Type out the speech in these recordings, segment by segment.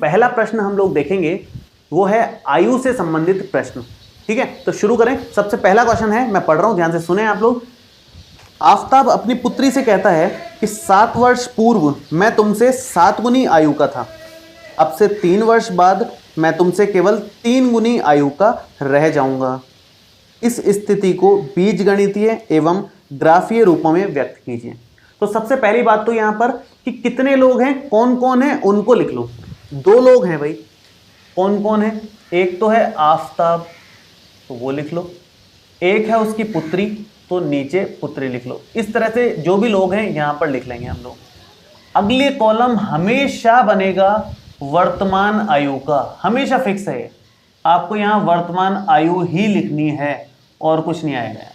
पहला प्रश्न हम लोग देखेंगे वो है आयु से संबंधित प्रश्न। ठीक है, तो शुरू करें। सबसे पहला क्वेश्चन है, मैं पढ़ रहा हूं, ध्यान से सुने आप लोग। आफताब अपनी पुत्री से कहता है कि 7 वर्ष पूर्व मैं तुमसे 7 गुनी आयु का था, अब से 3 वर्ष बाद मैं तुमसे केवल 3 गुनी आयु का रह जाऊंगा। इस स्थिति को बीजगणितीय एवं ग्राफीय रूपों में व्यक्त कीजिए। तो सबसे पहली बात तो यहां पर कि कितने लोग हैं, कौन कौन है, उनको लिख लो। 2 लोग हैं भाई, कौन कौन है? एक तो है आफताब, तो वो लिख लो। एक है उसकी पुत्री, तो नीचे पुत्री लिख लो। इस तरह से जो भी लोग हैं यहां पर लिख लेंगे हम लोग। अगले कॉलम हमेशा बनेगा वर्तमान आयु का, हमेशा फिक्स है। आपको यहां वर्तमान आयु ही लिखनी है और कुछ नहीं आएगा।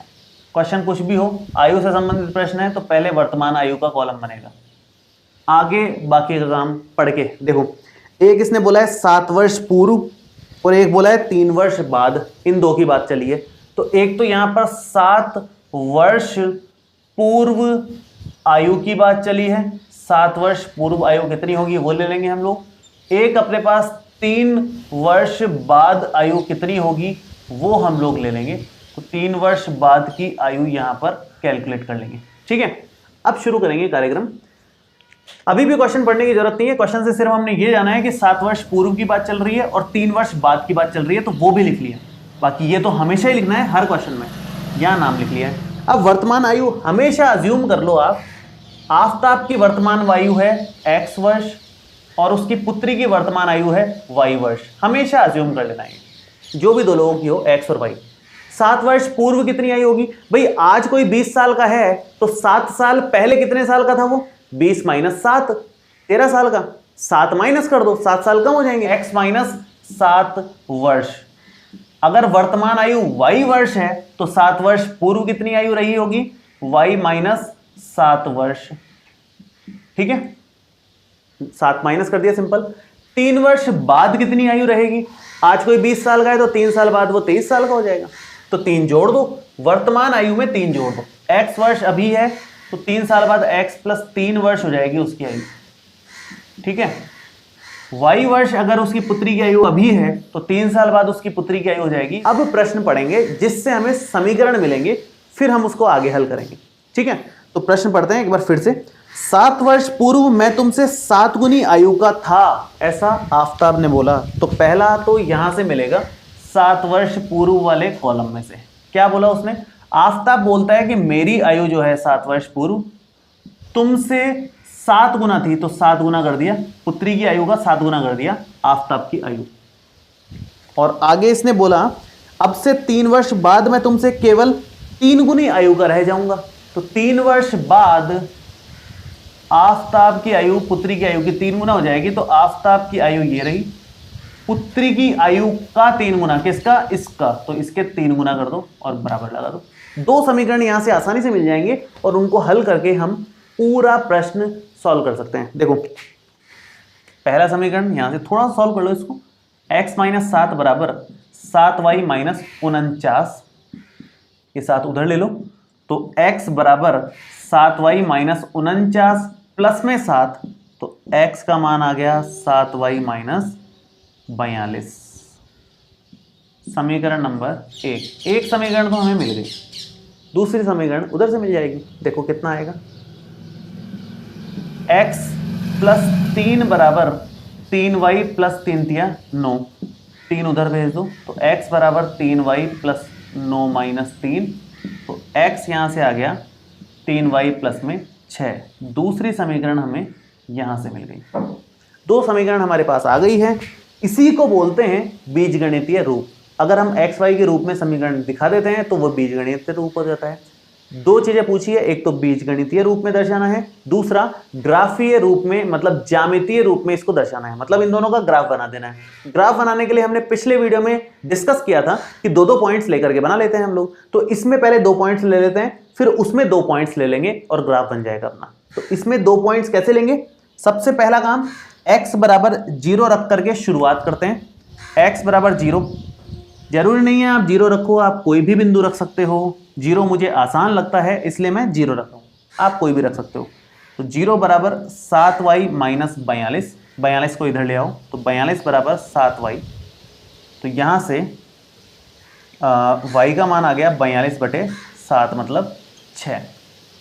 क्वेश्चन कुछ भी हो, आयु से संबंधित प्रश्न है तो पहले वर्तमान आयु का कॉलम बनेगा। आगे बाकी का काम पढ़ के देखो। एक इसने बोला है 7 वर्ष पूर्व और एक बोला है 3 वर्ष बाद, इन दो की बात चली है। तो एक तो यहां पर 7 वर्ष पूर्व आयु की बात चली है, 7 वर्ष पूर्व आयु कितनी होगी वो ले लेंगे हम लोग। एक अपने पास 3 वर्ष बाद आयु कितनी होगी वो हम लोग ले लेंगे। तो 3 वर्ष बाद की आयु यहां पर कैलकुलेट कर लेंगे। ठीक है, अब शुरू करेंगे कार्यक्रम। अभी भी क्वेश्चन पढ़ने की जरूरत नहीं है, क्वेश्चन से सिर्फ हमने ये जाना है कि 7 वर्ष पूर्व की बात चल रही है और 3 वर्ष बाद की बात चल रही है, तो वो भी लिख लिया। बाकी ये तो हमेशा ही लिखना है हर क्वेश्चन में, यहां नाम लिख लिया है। अब वर्तमान आयु हमेशा अज्यूम कर लो आप, आफताब की वर्तमान आयु है x वर्ष और उसकी पुत्री की वर्तमान आयु है y वर्ष। हमेशा अज्यूम कर लेना है, जो भी 2 लोगों की हो x और y। 7 वर्ष पूर्व कितनी आयु होगी भाई? आज कोई 20 साल का है तो 7 साल पहले कितने साल का था वो? 20 - 7 13 साल का। 7 माइनस कर दो, 7 साल कम हो जाएंगे। x - 7 वर्ष। अगर वर्तमान आयु y वर्ष है तो 7 वर्ष पूर्व कितनी आयु रही होगी? y - 7 वर्ष। ठीक है, 7 माइनस कर दिया, सिंपल। 3 वर्ष बाद कितनी आयु रहेगी? आज कोई 20 साल का है तो 3 साल बाद वो 23 साल का हो जाएगा, तो 3 जोड़ दो, वर्तमान आयु में 3 जोड़ दो। x वर्ष अभी है तो 3 साल बाद x + 3 वर्ष हो जाएगी उसकी आयु। ठीक है, y वर्ष अगर उसकी पुत्री की आयु अभी है तो 3 साल बाद उसकी पुत्री की आयु हो जाएगी। अब प्रश्न पढ़ेंगे जिससे हमें समीकरण मिलेंगे, फिर हम उसको आगे हल करेंगे। ठीक है, तो प्रश्न पढ़ते हैं एक बार फिर से। 7 वर्ष पूर्व मैं तुमसे 7 गुनी आयु का था, ऐसा आफताब ने बोला। तो पहला तो यहां से मिलेगा 7 वर्ष पूर्व वाले कॉलम में से। क्या बोला उसने? आफताब बोलता है कि मेरी आयु जो है 7 वर्ष पूर्व तुमसे 7 गुना थी, तो 7 गुना कर दिया, पुत्री की आयु का 7 गुना कर दिया आफताब की आयु। और आगे इसने बोला अब से 3 वर्ष बाद मैं तुमसे केवल 3 गुनी आयु का रह जाऊंगा। तो 3 वर्ष बाद आफताब की आयु पुत्री की आयु की 3 गुना हो जाएगी। तो आफताब की आयु ये रही, पुत्री की आयु का 3 गुना, किसका? इसका। तो इसके 3 गुना कर दो और बराबर लगा दो। 2 समीकरण यहां से आसानी से मिल जाएंगे और उनको हल करके हम पूरा प्रश्न सॉल्व कर सकते हैं। देखो पहला समीकरण यहां से थोड़ा सॉल्व कर लो इसको। x - 7 बराबर 7y - 49, ये 7 उधर ले लो। तो x बराबर 7y - 49 प्लस में 7, तो x का मान आ गया 7y - 42। समीकरण नंबर 1। एक समीकरण तो हमें मिल गई, दूसरी समीकरण उधर से मिल जाएगी। देखो कितना आएगा, x + 3 बराबर 3y + 3 दिया 9, 3 उधर भेज दो। तो x बराबर 3y + 9 - 3, तो x यहां से आ गया 3y + में 6। दूसरी समीकरण हमें यहां से मिल गई। 2 समीकरण हमारे पास आ गई है। इसी को बोलते हैं बीजगणितीय रूप। अगर हम x y के रूप में समीकरण दिखा देते हैं तो वो बीजगणितीय रूप हो जाता है। 2 चीजें पूछी है, एक तो बीजगणितीय रूप में दर्शाना है, दूसरा ग्राफीय रूप में, मतलब ज्यामितीय रूप में इसको दर्शाना है, मतलब इन दोनों का ग्राफ बना देना है। ग्राफ बनाने के लिए हमने पिछले वीडियो में डिस्कस किया था कि 2-2 पॉइंट्स लेकर के बना लेते हैं हम लोग। तो इसमें पहले 2 पॉइंट्स ले लेते हैं, फिर उसमें 2 पॉइंट्स ले लेंगे और ग्राफ बन जाएगा अपना। तो इसमें 2 पॉइंट्स कैसे लेंगे? सबसे पहला काम x बराबर 0 रख करके शुरुआत करते हैं। x बराबर 0, जरूरी नहीं है आप 0 रखो, आप कोई भी बिंदु रख सकते हो। 0 मुझे आसान लगता है इसलिए मैं 0 रख रहा हूं, आप कोई भी रख सकते हो। तो 0 बराबर 7y - 42 42 को इधर ले आओ, तो 42 बराबर 7y। तो यहाँ से y का मान आ गया 42/7 मतलब 6।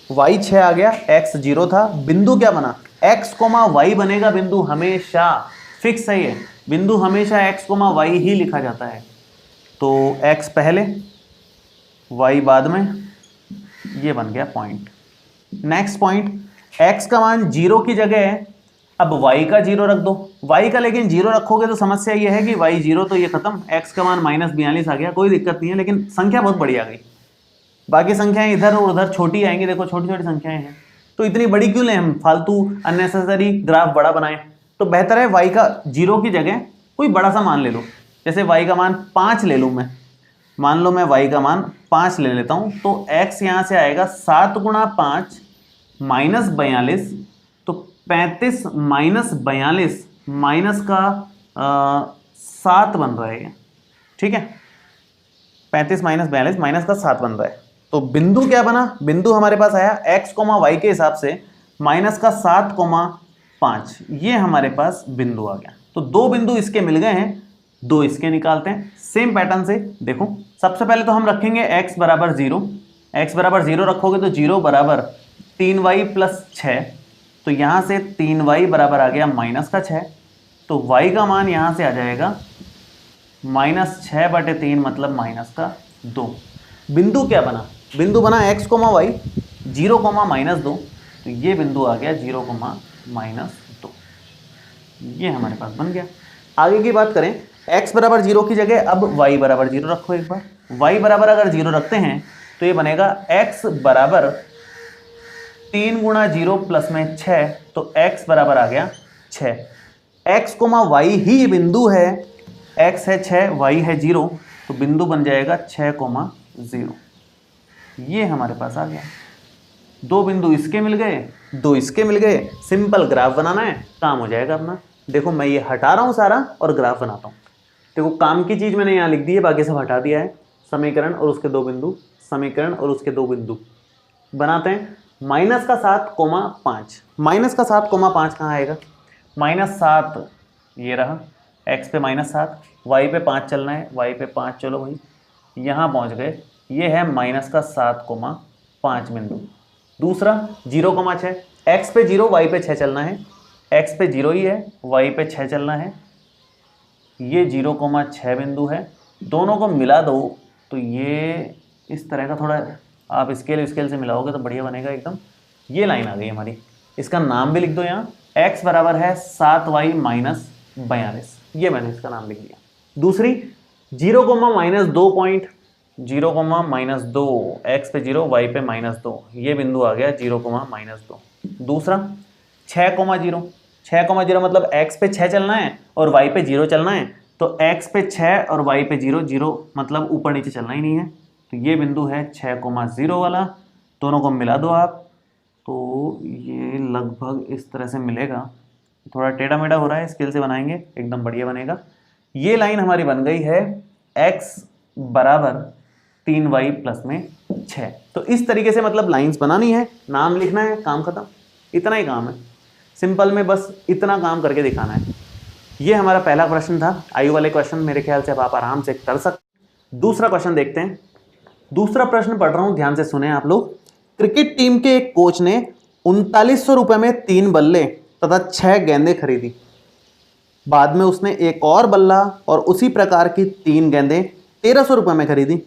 y 6 आ गया, x 0 था। बिंदु क्या बना, x, y बनेगा बिंदु हमेशा, फिक्स है ये बिंदु, हमेशा x, y ही लिखा जाता है। तो x पहले y बाद में, ये बन गया पॉइंट। नेक्स्ट पॉइंट, x का मान 0 की जगह है, अब y का 0 रख दो। y का लेकिन 0 रखोगे तो समस्या ये है कि y 0 तो ये खत्म, x का मान -42 आ गया, कोई दिक्कत नहीं है, लेकिन संख्या बहुत बड़ी आ गई। बाकी संख्याएं इधर और उधर छोटी आएंगी, देखो छोटी छोटी संख्याएं हैं, तो इतनी बड़ी क्यों लें हम, फालतू अननेसेसरी ग्राफ बड़ा बनाएं। तो बेहतर है y का 0 की जगह कोई बड़ा सा मान ले लो, जैसे y का मान 5 ले लूँ मैं, मान लो मैं y का मान 5 ले लेता हूँ, तो x यहाँ से आएगा 7 × 5 -42, तो 35 -42 माइनस का 7 बन रहा है, ठीक है, 35 -42 माइनस का 7 बन रहा है। तो बिंदु क्या बना, बिंदु हमारे पास आया x, y के हिसाब से माइनस का 7,5, ये हमारे पास बिंदु आ गया। तो दो बिंदु इसके मिल गए हैं, दो इसके निकालते हैं सेम पैटर्न से। देखो सबसे पहले तो हम रखेंगे x बराबर 0, x बराबर 0 रखोगे तो 0 बराबर 3y + 6, तो यहाँ से 3y बराबर आ गया -6, तो y का मान यहाँ से आ जाएगा -6/3 मतलब -2। बिंदु क्या बना, बिंदु बना x, y 0, -2, तो ये बिंदु आ गया 0, -2, ये हमारे पास बन गया। आगे की बात करें, x बराबर 0 की जगह अब y बराबर 0 रखो एक बार। y बराबर अगर 0 रखते हैं तो ये बनेगा x बराबर 3 × 0 + में 6, तो x बराबर आ गया 6। x, y ही बिंदु है, x है 6, y है 0, तो बिंदु बन जाएगा 6,0। ये हमारे पास आ गया। दो बिंदु इसके मिल गए, दो इसके मिल गए, सिंपल ग्राफ बनाना है, काम हो जाएगा अपना। देखो मैं ये हटा रहा हूँ सारा और ग्राफ बनाता हूँ। देखो काम की चीज़ मैंने यहाँ लिख दी है, बाकी सब हटा दिया है। समीकरण और उसके दो बिंदु, समीकरण और उसके दो बिंदु बनाते हैं। -7,5, -7,5 कहाँ आएगा, -7 ये रहा, x पे -7, y पे 5 चलना है, y पे 5 चलो भाई, यहाँ पहुँच गए, ये है -7,5 बिंदु। दूसरा 0,6, x पे 0, y पे 6 चलना है, x पे 0 ही है, y पे 6 चलना है, ये 0,6 बिंदु है। दोनों को मिला दो तो ये इस तरह का, थोड़ा आप स्केल से मिलाओगे तो बढ़िया बनेगा एकदम। ये लाइन आ गई हमारी, इसका नाम भी लिख दो यहाँ, x बराबर है 7y - 42, ये मैंने इसका नाम लिख दिया। दूसरी 0, -2 पॉइंट, 0, -2, x पे 0, y पे -2, ये बिंदु आ गया 0, -2। दूसरा 6,0, 6,0 मतलब x पे 6 चलना है और y पे 0 चलना है, तो x पे 6 और y पे 0, 0 मतलब ऊपर नीचे चलना ही नहीं है, तो ये बिंदु है 6,0 वाला। दोनों को मिला दो आप, तो ये लगभग इस तरह से मिलेगा। थोड़ा टेढ़ा मेढ़ा हो रहा है, स्केल से बनाएंगे एकदम बढ़िया बनेगा। ये लाइन हमारी बन गई है x बराबर 3y + में 6। तो इस तरीके से मतलब लाइंस बनानी है, नाम लिखना है, काम खत्म, इतना ही काम है। सिंपल में बस इतना काम करके दिखाना है। ये हमारा पहला प्रश्न था। आयु वाले क्वेश्चन मेरे ख्याल से अब आप आराम से कर सकते। दूसरा क्वेश्चन देखते हैं। दूसरा प्रश्न पढ़ रहा हूं, ध्यान से सुने आप लोग। क्रिकेट टीम के एक कोच ने 3900 रुपए में 3 बल्ले तथा 6 गेंदें खरीदी। बाद में उसने एक और बल्ला और उसी प्रकार की 3 गेंदें 1300 रुपए में खरीदी।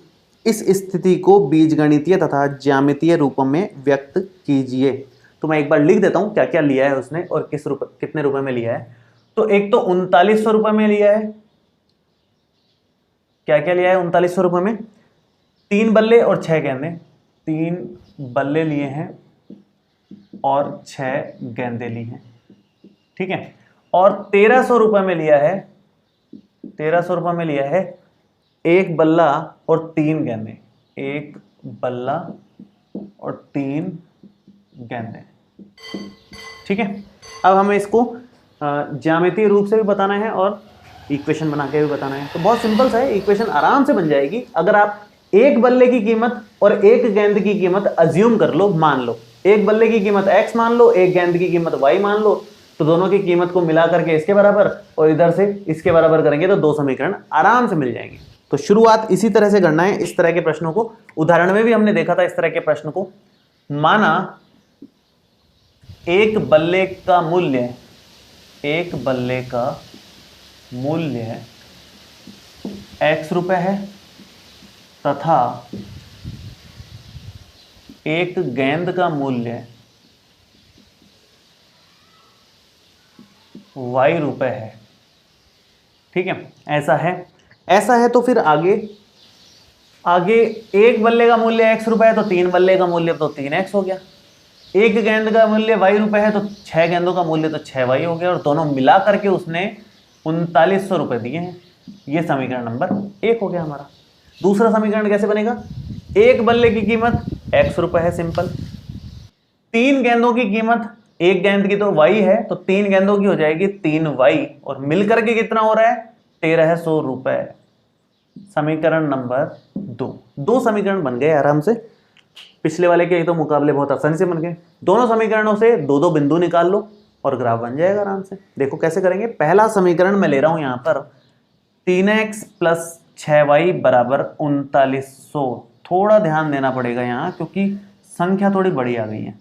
इस स्थिति को बीजगणितीय तथा ज्यामितीय रूपों में व्यक्त कीजिए। तो मैं एक बार लिख देता हूं क्या क्या लिया है उसने और कितने रुपए में लिया है। तो एक तो 3900 रुपए में लिया है, क्या क्या लिया है 3900 रुपए में, 3 बल्ले और 6 गेंदे, 3 बल्ले लिए हैं और 6 गेंदे ली हैं, ठीक है। और 1300 रुपए में लिया है, 1300 रुपए में लिया है 1 बल्ला और 3 गेंदे, 1 बल्ला और 3 गेंदे, ठीक है। अब हमें इसको ज्यामितीय रूप से भी बताना है और इक्वेशन बना के भी बताना है। तो बहुत सिंपल सा है, इक्वेशन आराम से बन जाएगी अगर आप एक बल्ले की कीमत और एक गेंद की कीमत अज्यूम कर लो, मान लो। एक बल्ले की कीमत x मान लो, एक गेंद की कीमत y मान लो, तो दोनों की कीमत को मिला करके इसके बराबर और इधर से इसके बराबर करेंगे तो दो समीकरण आराम से मिल जाएंगे। तो शुरुआत इसी तरह से करना है। इस तरह के प्रश्नों को उदाहरण में भी हमने देखा था। इस तरह के प्रश्न को, माना एक बल्ले का मूल्य x रुपए है तथा एक गेंद का मूल्य y रुपए है। ठीक है, ऐसा है तो फिर आगे एक बल्ले का मूल्य x रुपए है तो तीन बल्ले का मूल्य तो 3x हो गया। एक गेंद का मूल्य y रुपए है तो 6 गेंदों का मूल्य तो 6y हो गया, और दोनों मिला करके उसने 3900 रुपए दिए हैं। ये समीकरण नंबर 1 हो गया हमारा। दूसरा समीकरण कैसे बनेगा? एक बल्ले की कीमत x रुपए है, सिंपल। तीन गेंदों की कीमत, एक गेंद की तो y है तो तीन गेंदों की हो जाएगी 3y, और मिलकर के कितना हो रहा है? 1300 रुपए। समीकरण नंबर 2। दो समीकरण बन गए आराम से, पिछले वाले के तो मुकाबले बहुत आसानी से बन गए। दोनों समीकरणों से दो दो बिंदु निकाल लो और ग्राफ बन जाएगा आराम से। देखो कैसे करेंगे। पहला समीकरण मैं ले रहा हूं यहां पर 3x प्लस 6y बराबर 3900। थोड़ा ध्यान देना पड़ेगा यहाँ क्योंकि संख्या थोड़ी बड़ी आ गई है,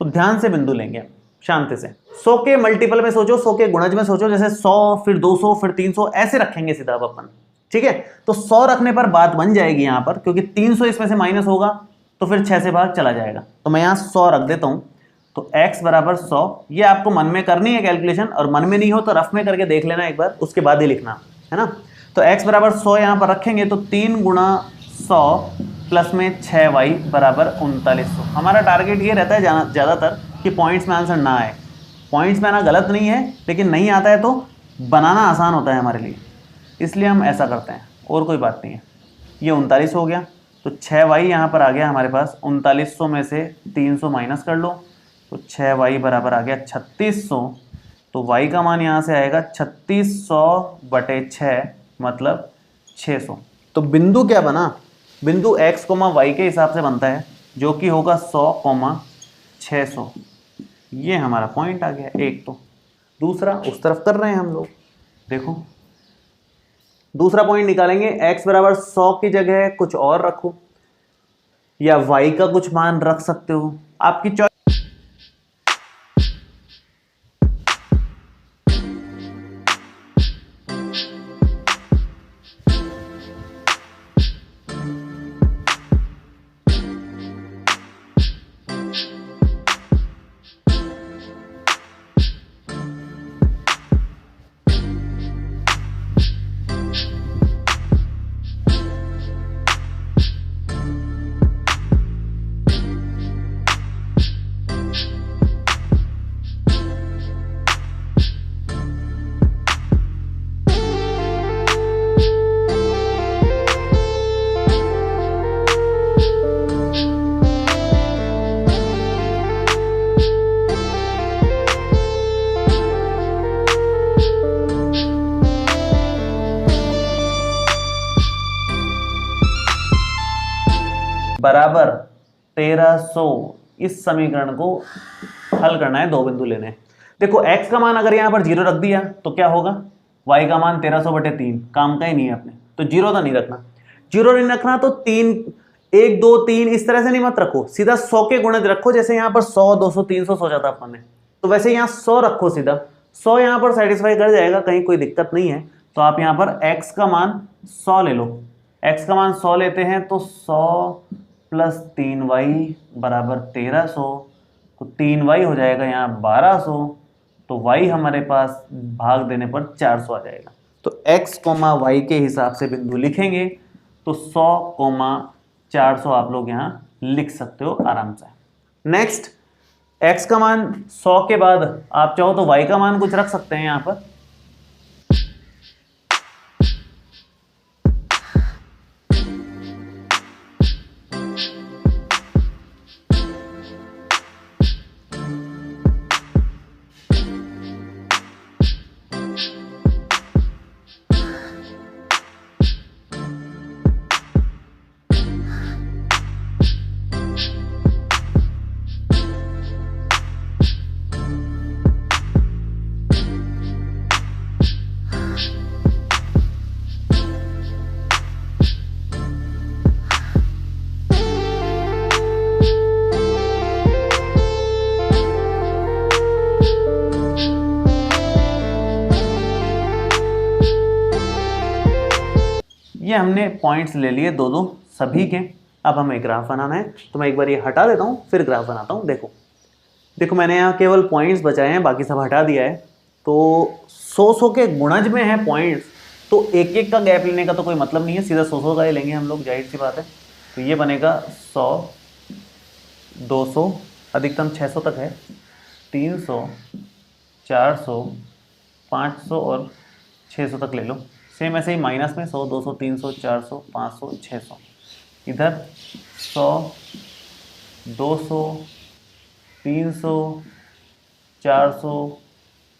तो ध्यान से बिंदु लेंगे शांति से। 100 के मल्टीपल में सोचो, 100 के गुणज में सोचो, जैसे 100 फिर 200 फिर 300 ऐसे रखेंगे सीधा अब अपन। ठीक है, तो 100 रखने पर बात बन जाएगी यहाँ पर, क्योंकि 300 इसमें से माइनस होगा तो फिर 6 से भाग चला जाएगा। तो मैं यहाँ 100 रख देता हूँ। तो x बराबर 100, ये आपको मन में करनी है कैलकुलेशन, और मन में नहीं हो तो रफ में करके देख लेना एक बार, उसके बाद ही लिखना है ना। तो x बराबर 100 यहाँ पर रखेंगे तो 3 गुणा 100 प्लस में 6y बराबर 3900। हमारा टारगेट ये रहता है ज़्यादातर कि पॉइंट्स में आंसर ना आए। पॉइंट्स में आना गलत नहीं है, लेकिन नहीं आता है तो बनाना आसान होता है हमारे लिए, इसलिए हम ऐसा करते हैं, और कोई बात नहीं है। ये 39 हो गया, तो 6y यहाँ पर आ गया हमारे पास। 3900 में से 300 माइनस कर लो तो 6y बराबर आ गया 3600। तो y का मान यहाँ से आएगा 3600/6 मतलब 600। तो बिंदु क्या बना? बिंदु x, y के हिसाब से बनता है, जो कि होगा 100, 600। ये हमारा पॉइंट आ गया एक। तो दूसरा उस तरफ कर रहे हैं हम लोग। देखो दूसरा पॉइंट निकालेंगे। x बराबर 100 की जगह कुछ और रखो, या y का कुछ मान रख सकते हो, आपकी चॉइस। बराबर 1300। इस समीकरण को हल करना है, दो बिंदु लेने हैं। देखो x का मान अगर यहाँ पर 0 रख दिया तो क्या होगा? y का मान 1300/3, काम का ही नहीं है अपने, तो 0 तो नहीं रखना। 0 नहीं रखना तो 3, 1 2 3 इस तरह से नहीं मत रखो, सीधा 100 के गुणज रखो। जैसे यहाँ पर 100 200 300 सोचा था अपन ने, तो वैसे यहाँ 100 रखो सीधा। 100 यहाँ पर सेटिस्फाई कर जाएगा, कहीं कोई दिक्कत नहीं है। तो आप यहाँ पर x का मान 100 ले लो। x का मान 100 लेते हैं तो 100 प्लस 3y बराबर 1300, तो 3y हो जाएगा यहाँ 1200। तो y हमारे पास भाग देने पर 400 आ जाएगा। तो x, y के हिसाब से बिंदु लिखेंगे तो 100, 400 आप लोग यहाँ लिख सकते हो आराम से। नेक्स्ट, x का मान 100 के बाद आप चाहो तो y का मान कुछ रख सकते हैं यहाँ पर। ये हमने पॉइंट्स ले लिए दो दो सभी के। अब हमें ग्राफ बनाना है, तो मैं एक बार ये हटा देता हूँ फिर ग्राफ बनाता हूँ। देखो देखो मैंने यहाँ केवल पॉइंट्स बचाए हैं, बाकी सब हटा दिया है। तो 100 के गुणज में है पॉइंट्स, तो एक एक का गैप लेने का तो कोई मतलब नहीं है, सीधा 100 का ही लेंगे हम लोग, जाहिर सी बात है। तो ये बनेगा 100, 200, अधिकतम 600 तक है, 300, 400, 500 और 600 तक ले लो। सेम ऐसे ही माइनस में 100, 200, 300, 400, 500, 600, इधर 100, 200, 300, 400,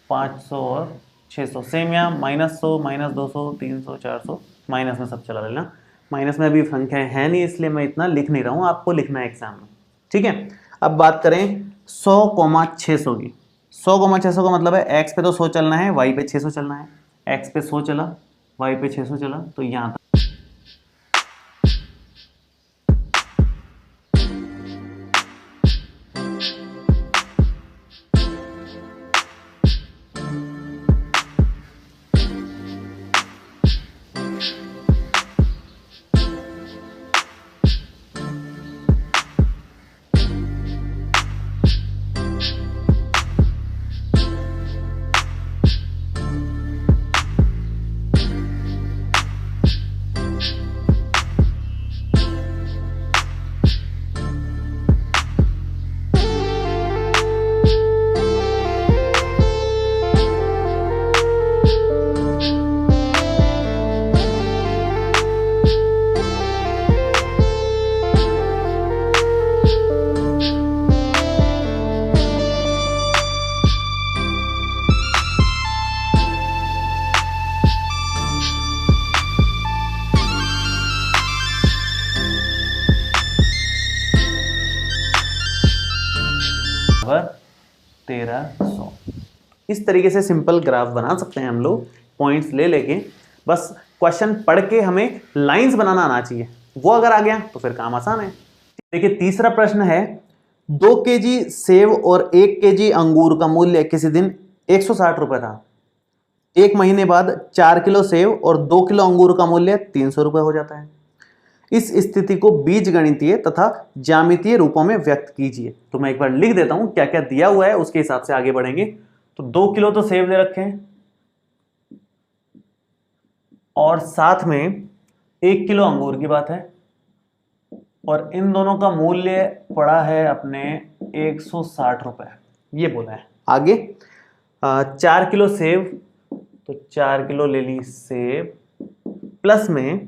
500 और 600। सेम यहाँ -100, -200, 300, 400, माइनस में सब चला लेना। माइनस में अभी संख्याएं हैं नहीं, इसलिए मैं इतना लिख नहीं रहा हूँ, आपको लिखना है एग्जाम में, ठीक है। अब बात करें 100,600 की। 100,600 का मतलब है x पे तो 100 चलना है, y पे 600 चलना है। x पे 100 चला, y पे 600 चला, तो यहाँ तक बराबर 1300। इस तरीके से सिंपल ग्राफ बना सकते हैं हम लोग, पॉइंट्स ले लेके। बस क्वेश्चन पढ़ के हमें लाइंस बनाना आना चाहिए, वो अगर आ गया तो फिर काम आसान है। देखिए तीसरा प्रश्न है, 2 केजी सेब और 1 केजी अंगूर का मूल्य किसी दिन 160 रुपए था। एक महीने बाद 4 किलो सेब और 2 किलो अंगूर का मूल्य 300 रुपए हो जाता है। इस स्थिति को बीजगणितीय तथा ज्यामितीय रूपों में व्यक्त कीजिए। तो मैं एक बार लिख देता हूं क्या क्या दिया हुआ है, उसके हिसाब से आगे बढ़ेंगे। तो 2 किलो तो सेब दे रखे हैं और साथ में 1 किलो अंगूर की बात है, और इन दोनों का मूल्य पड़ा है अपने 160 रुपए, ये बोला है। आगे 4 किलो सेब, तो 4 किलो ले ली सेब, प्लस में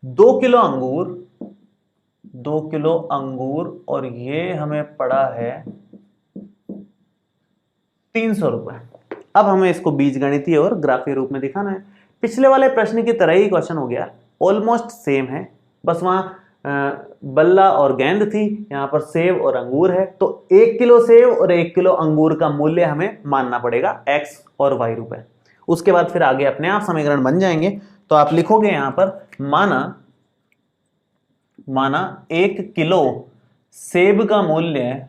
2 किलो अंगूर, 2 किलो अंगूर, और ये हमें पड़ा है 300 रुपए। अब हमें इसको बीजगणितीय और ग्राफीय रूप में दिखाना है। पिछले वाले प्रश्न की तरह ही क्वेश्चन हो गया, ऑलमोस्ट सेम है, बस वहां बल्ला और गेंद थी, यहां पर सेब और अंगूर है। तो 1 किलो सेब और 1 किलो अंगूर का मूल्य हमें मानना पड़ेगा x और y रुपए। उसके बाद फिर आगे अपने आप समीकरण बन जाएंगे। तो आप लिखोगे यहां पर माना 1 किलो सेब का मूल्य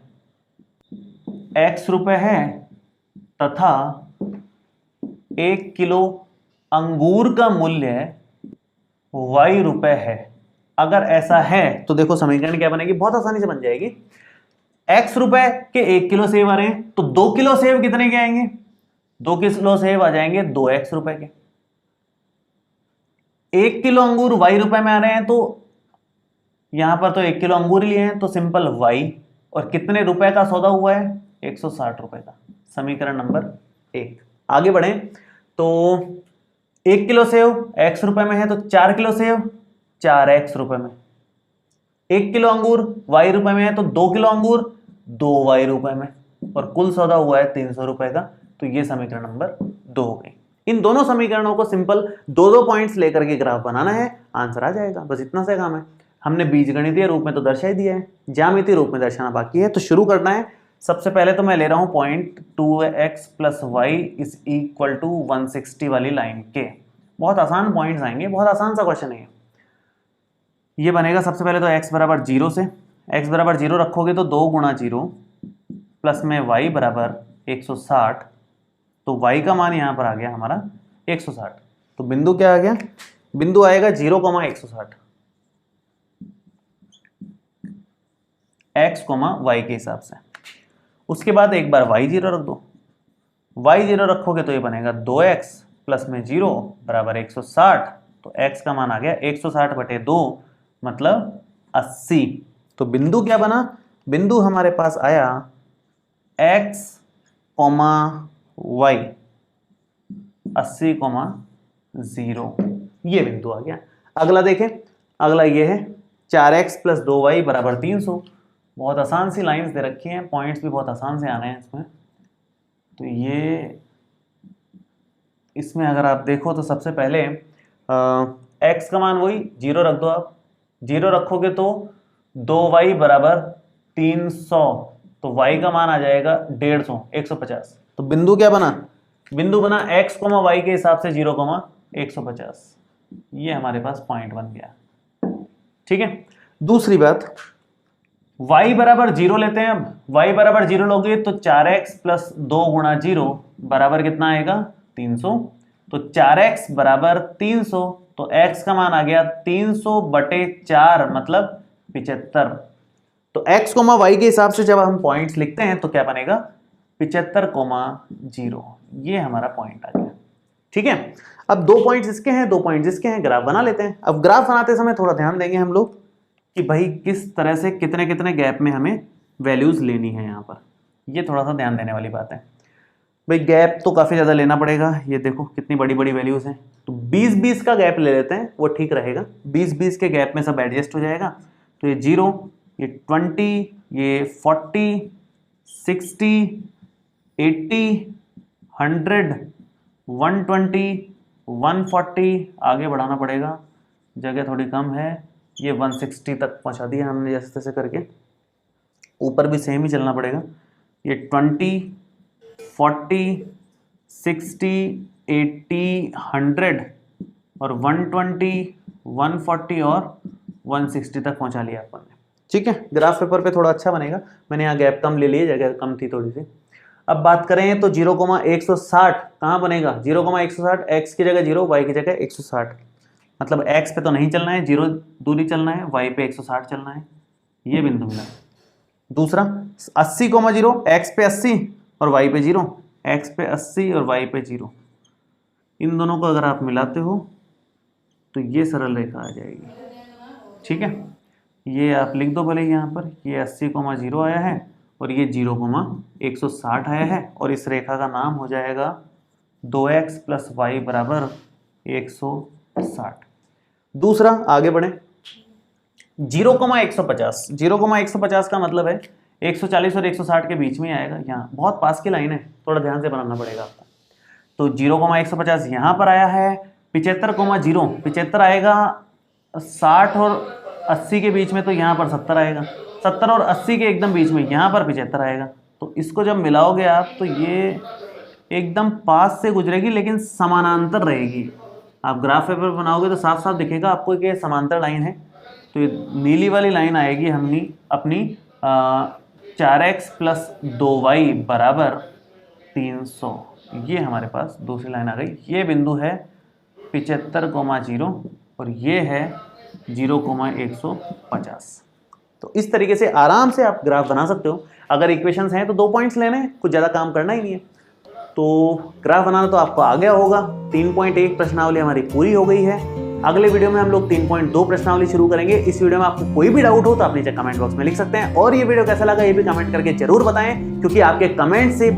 x रुपए है तथा 1 किलो अंगूर का मूल्य y रुपए है। अगर ऐसा है तो देखो समीकरण क्या बनेगी, बहुत आसानी से बन जाएगी। x रुपए के 1 किलो सेब आ रहे हैं, तो 2 किलो सेब कितने के आएंगे? 2 किलो सेब आ जाएंगे 2x रुपए के। 1 किलो अंगूर y रुपए में आ रहे हैं, तो यहां पर तो 1 किलो अंगूर लिए हैं, तो सिंपल y, और कितने रुपए का सौदा हुआ है? 160 रुपए का। समीकरण नंबर 1। आगे बढ़े तो 1 किलो सेब x रुपए में है, तो 4 किलो सेब 4x रुपए में। 1 किलो अंगूर y रुपए में है, तो 2 किलो अंगूर 2y रुपए में, और कुल सौदा हुआ है 300 रुपए का। तो ये समीकरण नंबर 2 हो गई। इन दोनों समीकरणों को सिंपल 2-2 पॉइंट्स लेकर के ग्राफ बनाना है, आंसर आ जाएगा। बस इतना सा काम है। हमने बीजगणितीय रूप में तो दर्शा ही दिया है, ज्यामितीय रूप में दर्शाना बाकी है। तो शुरू करना है। सबसे पहले तो मैं ले रहा हूं पॉइंट 2x + y = 160 वाली लाइन के। बहुत आसान पॉइंट्स आएंगे, बहुत आसान सा क्वेश्चन है ये बनेगा। सबसे पहले तो x बराबर 0 से, x बराबर 0 रखोगे तो 2 × 0 प्लस में y बराबर 160, तो y का मान यहाँ पर आ गया हमारा 160। तो बिंदु क्या आ गया? बिंदु आएगा 0,160 x, y के हिसाब से। उसके बाद एक बार y0 रख दो, y0 रखोगे तो ये बनेगा 2x प्लस में 0 बराबर 160। तो x का मान आ गया 160/2 मतलब 80। तो बिंदु क्या बना? बिंदु हमारे पास आया x, y 80,0। ये बिंदु आ गया। अगला देखें, अगला ये है 4x प्लस 2y बराबर 300। बहुत आसान सी लाइंस दे रखी हैं, पॉइंट्स भी बहुत आसान से आने हैं इसमें। तो ये इसमें अगर आप देखो तो सबसे पहले x का मान वही 0 रख दो। आप 0 रखोगे तो 2y बराबर 300, तो y का मान आ जाएगा 150, 150। तो बिंदु क्या बना? बिंदु बना x, y के हिसाब से 0,150। ये हमारे पास पॉइंट बन गया। ठीक है। दूसरी बात, y बराबर 0 लेते हैं। अब y बराबर 0 लोगे तो 4x प्लस 2 गुणा 0 बराबर कितना आएगा? 300। तो 4x बराबर 300, तो x का मान आ गया 300/4 मतलब 75। तो x, y के हिसाब से जब हम पॉइंट्स लिखते हैं तो क्या बनेगा? 75,0। ये हमारा पॉइंट आ गया। ठीक है। अब 2 पॉइंट्स इसके हैं, 2 पॉइंट्स इसके हैं, ग्राफ बना लेते हैं। अब ग्राफ बनाते समय थोड़ा ध्यान देंगे हम लोग कि भाई किस तरह से कितने कितने गैप में हमें वैल्यूज लेनी है। यहाँ पर ये थोड़ा सा ध्यान देने वाली बात है। भाई गैप तो काफ़ी ज़्यादा लेना पड़ेगा। ये देखो कितनी बड़ी बड़ी वैल्यूज हैं। तो 20-20 का गैप ले लेते हैं, वो ठीक रहेगा। 20-20 के गैप में सब एडजस्ट हो जाएगा। तो ये 0, ये 20, ये 40, 60, 80, 100, 120, 140, आगे बढ़ाना पड़ेगा, जगह थोड़ी कम है। ये 160 तक पहुंचा दिया हमने जैसे तैसे करके। ऊपर भी सेम ही चलना पड़ेगा। ये 20, 40, 60, 80, 100 और 120, 140 और 160 तक पहुंचा लिया अपन ने। ठीक है। ग्राफ पेपर पे थोड़ा अच्छा बनेगा। मैंने यहाँ गैप कम ले लिए, जगह कम थी थोड़ी सी। अब बात करें तो 0,160 कहाँ बनेगा? 0,160 x की जगह 0, y की जगह 160। मतलब x पे तो नहीं चलना है, 0 दूरी चलना है, y पे 160 चलना है। ये बिंदु मिला। दूसरा 80,0, x पे 80 और y पे 0, x पे 80 और y पे 0। इन दोनों को अगर आप मिलाते हो तो ये सरल रेखा आ जाएगी। ठीक है। ये आप लिख दो भले यहाँ पर, ये 80,0 आया है और ये 0,160 आया है, और इस रेखा का नाम हो जाएगा 2x प्लस y बराबर 160। दूसरा आगे बढ़े, 0,150। 0,150 का मतलब है 140 और 160 के बीच में आएगा। यहाँ बहुत पास की लाइन है, थोड़ा ध्यान से बनाना पड़ेगा आपको। तो 0,150 यहाँ पर आया है। 75,0, 75 आएगा 60 और 80 के बीच में, तो यहाँ पर 70 आएगा। 70 और 80 के एकदम बीच में यहाँ पर 75 आएगा। तो इसको जब मिलाओगे आप तो ये एकदम पास से गुजरेगी लेकिन समानांतर रहेगी। आप ग्राफ पेपर बनाओगे तो साफ साफ दिखेगा आपको कि समांतर लाइन है। तो ये नीली वाली लाइन आएगी अपनी 4x प्लस 2y बराबर 300। ये हमारे पास दूसरी लाइन आ गई। ये बिंदु है 75,0 और ये है 0,150। तो इस तरीके से आराम से आप ग्राफ बना सकते हो। अगर इक्वेशंस हैं तो 2 पॉइंट्स लेने हैं, कुछ ज़्यादा काम करना ही नहीं है। तो ग्राफ बनाना तो आपको आ गया होगा। 3.1 प्रश्नावली हमारी पूरी हो गई है। अगले वीडियो में हम लोग 3.2 प्रश्नावली शुरू करेंगे। इस वीडियो में आपको कोई भी डाउट हो तो आप नीचे कमेंट बॉक्स में लिख सकते हैं, और ये वीडियो कैसा लगा ये भी कमेंट करके जरूर बताएं, क्योंकि आपके कमेंट से